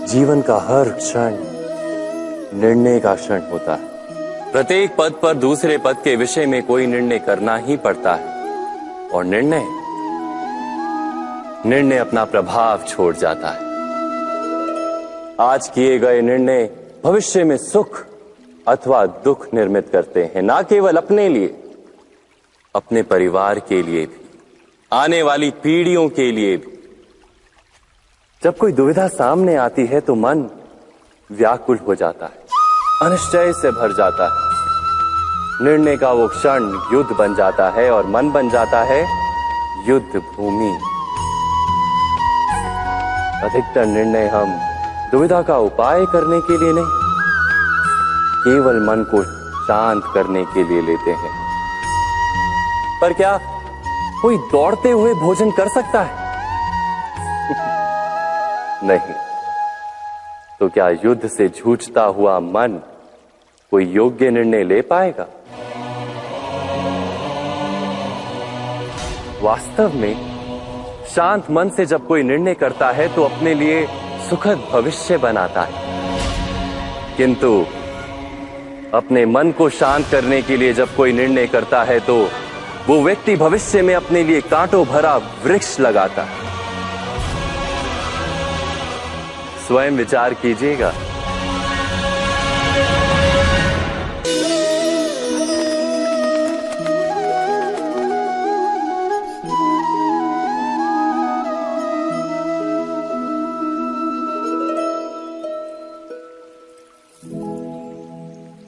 जीवन का हर क्षण निर्णय का क्षण होता है। प्रत्येक पद पर दूसरे पद के विषय में कोई निर्णय करना ही पड़ता है और निर्णय अपना प्रभाव छोड़ जाता है। आज किए गए निर्णय भविष्य में सुख अथवा दुख निर्मित करते हैं, ना केवल अपने लिए, अपने परिवार के लिए भी, आने वाली पीढ़ियों के लिए भी। जब कोई दुविधा सामने आती है तो मन व्याकुल हो जाता है, अनिश्चय से भर जाता है। निर्णय का वो क्षण युद्ध बन जाता है और मन बन जाता है युद्ध भूमि। अधिकतर निर्णय हम दुविधा का उपाय करने के लिए नहीं, केवल मन को शांत करने के लिए लेते हैं। पर क्या कोई दौड़ते हुए भोजन कर सकता है? नहीं। तो क्या युद्ध से जूझता हुआ मन कोई योग्य निर्णय ले पाएगा? वास्तव में शांत मन से जब कोई निर्णय करता है तो अपने लिए सुखद भविष्य बनाता है, किंतु अपने मन को शांत करने के लिए जब कोई निर्णय करता है तो वो व्यक्ति भविष्य में अपने लिए कांटों भरा वृक्ष लगाता है। स्वयं विचार कीजिएगा।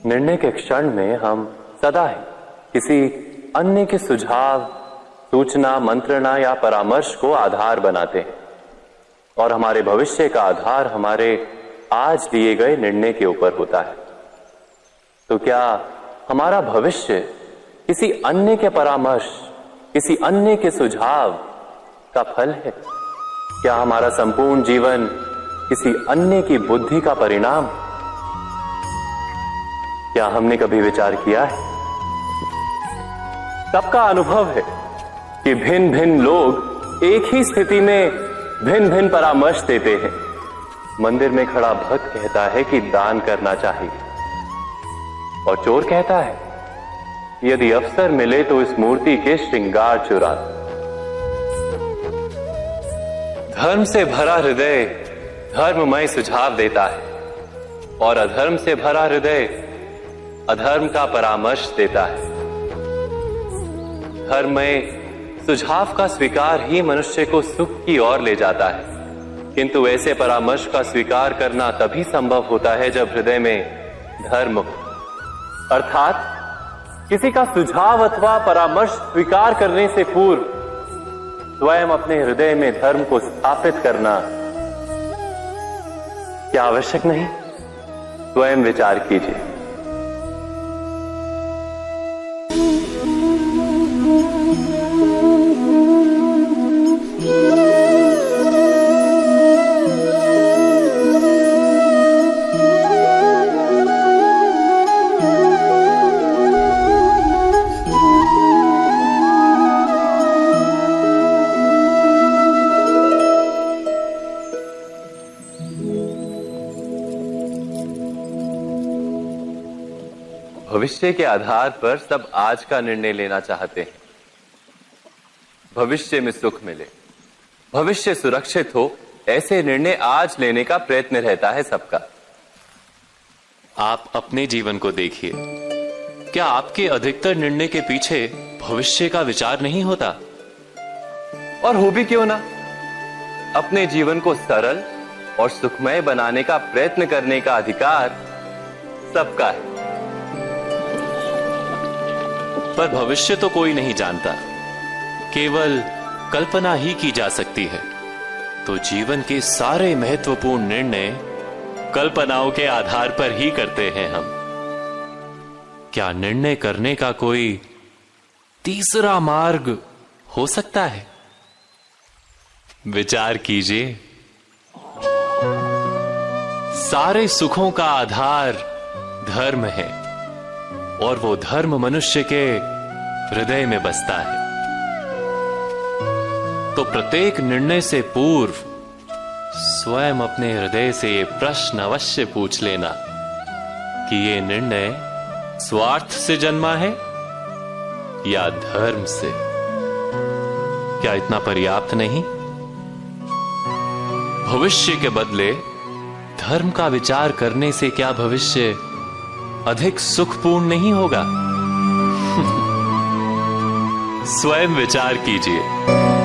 निर्णय के क्षण में हम सदा ही किसी अन्य के सुझाव, सूचना, मंत्रणा या परामर्श को आधार बनाते हैं और हमारे भविष्य का आधार हमारे आज लिए गए निर्णय के ऊपर होता है। तो क्या हमारा भविष्य किसी अन्य के परामर्श, किसी अन्य के सुझाव का फल है? क्या हमारा संपूर्ण जीवन किसी अन्य की बुद्धि का परिणाम? क्या हमने कभी विचार किया है? सबका अनुभव है कि भिन्न भिन्न लोग एक ही स्थिति में भिन्न भिन्न परामर्श देते हैं। मंदिर में खड़ा भक्त कहता है कि दान करना चाहिए और चोर कहता है यदि अवसर मिले तो इस मूर्ति के श्रृंगार चुरा। धर्म से भरा हृदय धर्ममय सुझाव देता है और अधर्म से भरा हृदय अधर्म का परामर्श देता है। धर्ममय सुझाव का स्वीकार ही मनुष्य को सुख की ओर ले जाता है, किंतु ऐसे परामर्श का स्वीकार करना तभी संभव होता है जब हृदय में धर्म हो। अर्थात किसी का सुझाव अथवा परामर्श स्वीकार करने से पूर्व स्वयं अपने हृदय में धर्म को स्थापित करना क्या आवश्यक नहीं? स्वयं विचार कीजिए। भविष्य के आधार पर सब आज का निर्णय लेना चाहते हैं। भविष्य में सुख मिले, भविष्य सुरक्षित हो, ऐसे निर्णय आज लेने का प्रयत्न रहता है सबका। आप अपने जीवन को देखिए, क्या आपके अधिकतर निर्णय के पीछे भविष्य का विचार नहीं होता? और हो भी क्यों ना। अपने जीवन को सरल और सुखमय बनाने का प्रयत्न करने का अधिकार सबका है। पर भविष्य तो कोई नहीं जानता, केवल कल्पना ही की जा सकती है। तो जीवन के सारे महत्वपूर्ण निर्णय कल्पनाओं के आधार पर ही करते हैं हम। क्या निर्णय करने का कोई तीसरा मार्ग हो सकता है? विचार कीजिए। सारे सुखों का आधार धर्म है और वो धर्म मनुष्य के हृदय में बसता है। तो प्रत्येक निर्णय से पूर्व स्वयं अपने हृदय से ये प्रश्न अवश्य पूछ लेना कि ये निर्णय स्वार्थ से जन्मा है या धर्म से। क्या इतना पर्याप्त नहीं? भविष्य के बदले धर्म का विचार करने से क्या भविष्य अधिक सुखपूर्ण नहीं होगा? स्वयं विचार कीजिए।